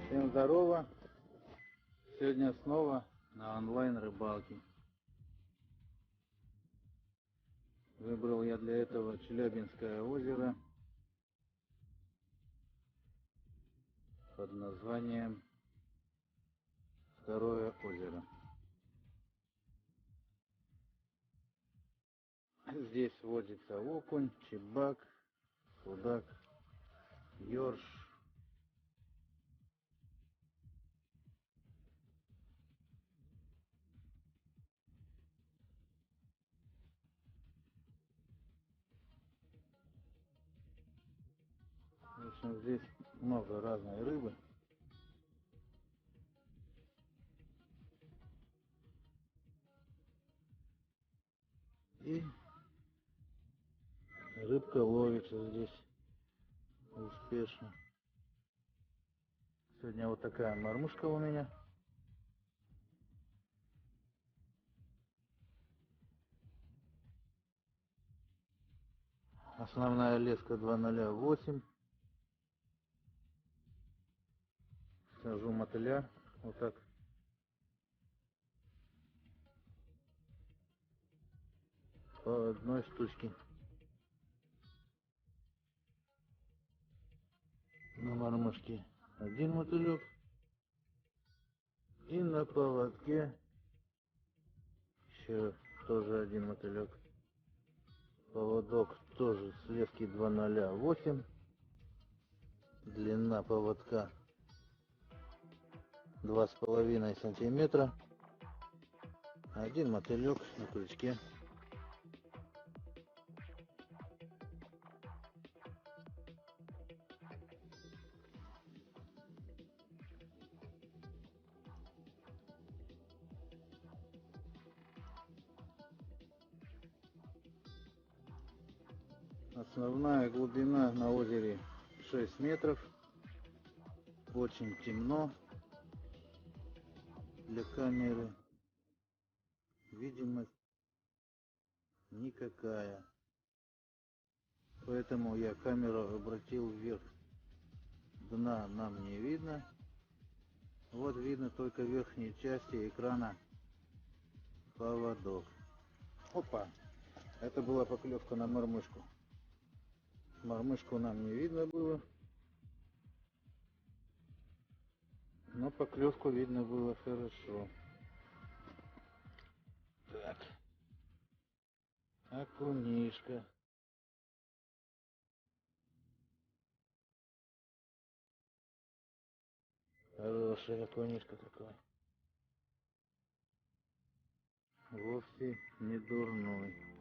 Всем здорово! Сегодня снова на онлайн рыбалке. Выбрал я для этого Челябинское озеро под названием Второе озеро. Здесь водится окунь, чебак, судак, ёрш. В общем, здесь много разной рыбы. И рыбка ловится здесь успешно. Сегодня вот такая мормышка у меня. Основная леска 208. Сажу мотыля вот так. По одной штучке. На мормышке один мотылек. И на поводке еще тоже один мотылек. Поводок тоже с лески 208. Длина поводка 2,5 сантиметра. Один мотылек на крючке. Основная глубина на озере 6 метров. Очень темно для камеры. Видимость никакая. Поэтому я камеру обратил вверх. Дна нам не видно. Вот видно только верхней части экрана поводок. Опа! Это была поклевка на мормышку. Мормышку нам не видно было. Но поклевку видно было хорошо. Так. Окунишка. Хороший окунишка такой. Вовсе не дурной.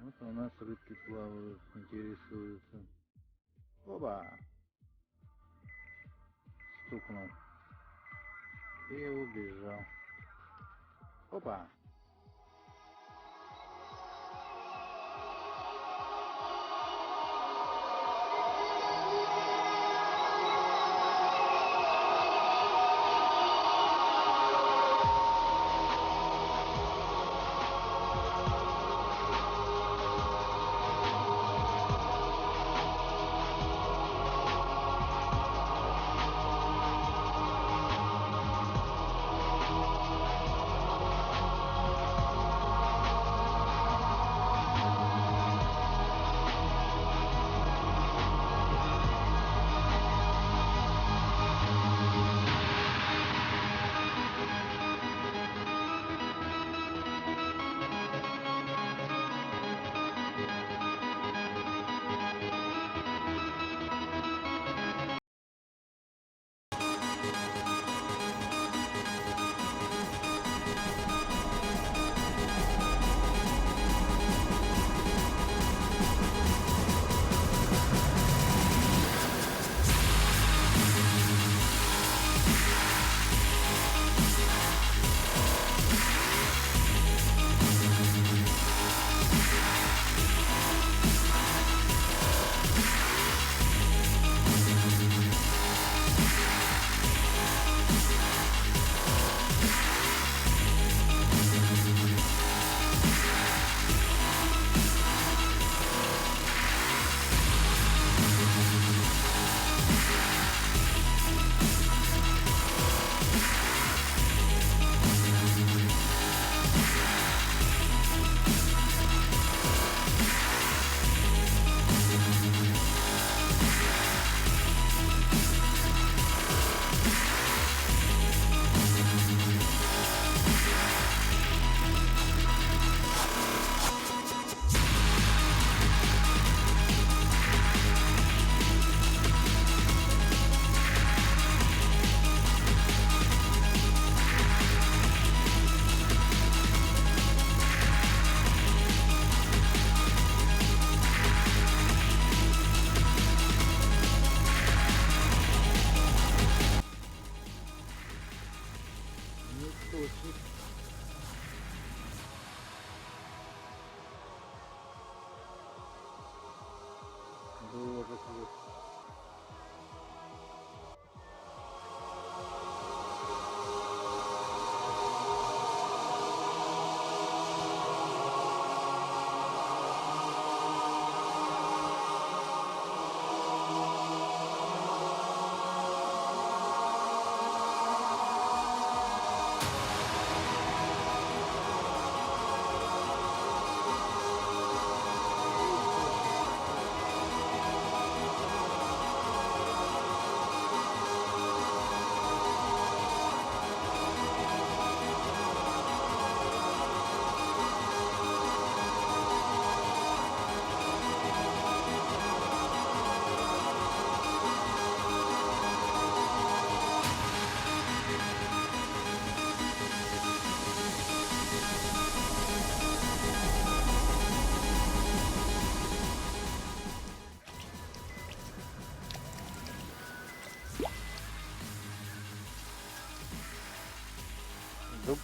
Вот у нас рыбки плавают, интересуются. Оба! Стукнул. И убежал. Опа!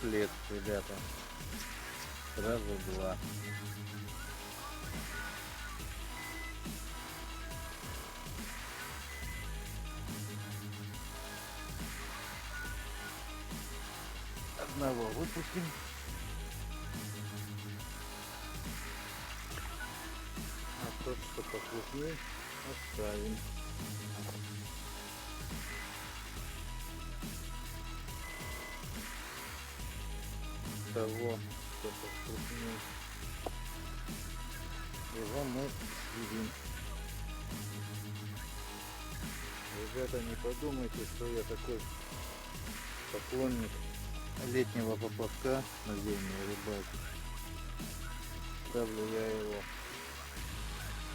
комплект, ребята. Сразу 2. Одного выпустим. А тот, что покрупнее, оставим. Того, что покрупнее, его мы съедим. Ребята, не подумайте, что я такой поклонник летнего поплавка на зимней рыбалке. Ставлю я его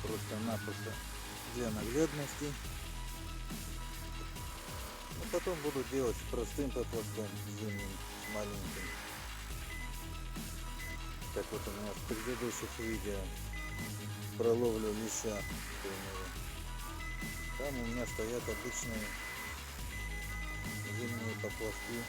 просто-напросто для наглядности. Но потом буду делать простым поплавком зимним, маленьким. Как вот у меня в предыдущих видео про ловлю леща, к примеру. Там у меня стоят обычные зимние поплавки.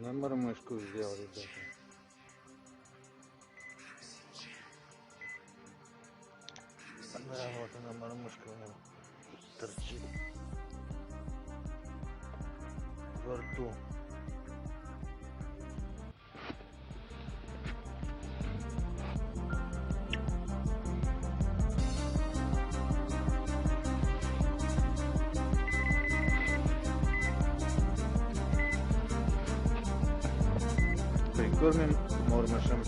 На мормышку взял, ребята. Да, вот она, мормышка у меня торчит во рту. Прикормим мормышем.